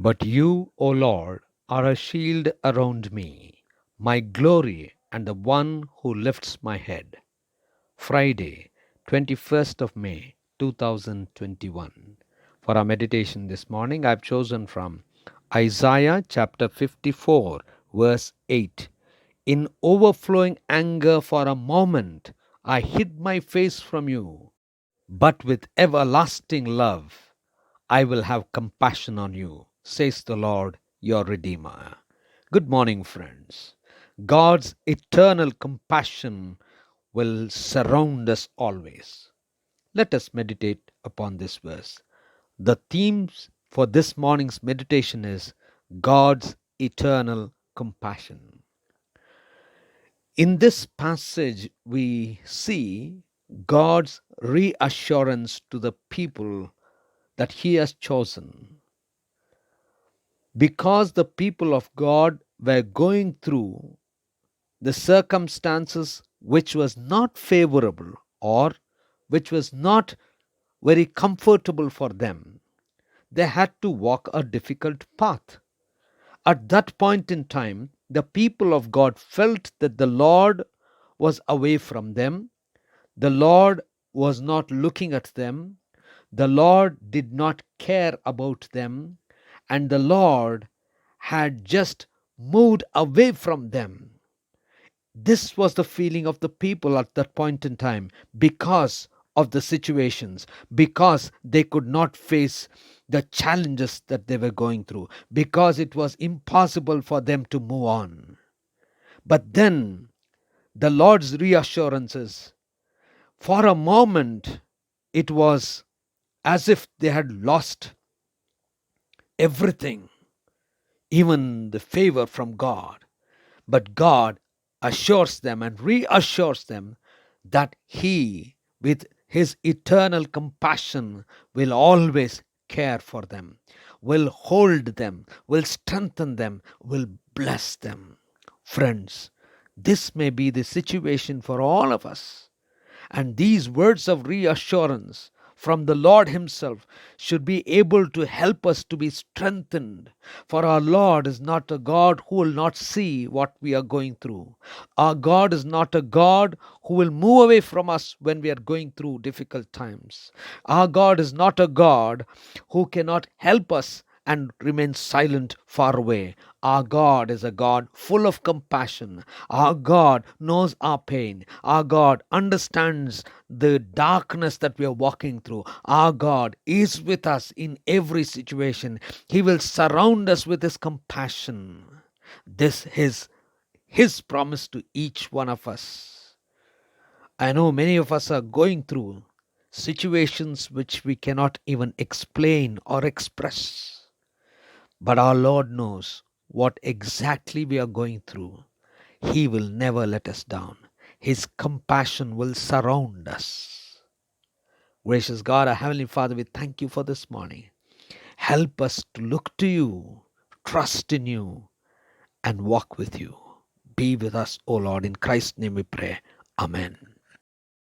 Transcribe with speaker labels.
Speaker 1: But you, O Lord, are a shield around me, my glory and the one who lifts my head. Friday, 21st of May, 2021. For our meditation this morning, I've chosen from Isaiah chapter 54, verse 8. In overflowing anger for a moment, I hid my face from you, but with everlasting love, I will have compassion on you, says the Lord your Redeemer. Good morning, friends. God's eternal compassion will surround us always. Let us meditate upon this verse. The themes for this morning's meditation is God's eternal compassion. In this passage, we see God's reassurance to the people that He has chosen. Because the people of God were going through the circumstances which was not favorable or which was not very comfortable for them, they had to walk a difficult path. At that point in time, the people of God felt that the Lord was away from them. The Lord was not looking at them. The Lord did not care about them. And the Lord had just moved away from them. This was the feeling of the people at that point in time because of the situations, because they could not face the challenges that they were going through, because it was impossible for them to move on. But then the Lord's reassurances, for a moment, it was as if they had lost everything, even the favor from God. But God assures them and reassures them that He, with His eternal compassion, will always care for them, will hold them, will strengthen them, will bless them. Friends, this may be the situation for all of us. And these words of reassurance from the Lord Himself should be able to help us to be strengthened. For our Lord is not a God who will not see what we are going through. Our God is not a God who will move away from us when we are going through difficult times. Our God is not a God who cannot help us and remain silent far away. Our God is a God full of compassion. Our God knows our pain. Our God understands the darkness that we are walking through. Our God is with us in every situation. He will surround us with His compassion. This is His promise to each one of us. I know many of us are going through situations which we cannot even explain or express. But our Lord knows what exactly we are going through. He will never let us down. His compassion will surround us. Gracious God, our Heavenly Father, we thank you for this morning. Help us to look to you, trust in you, and walk with you. Be with us, O Lord. In Christ's name we pray. Amen.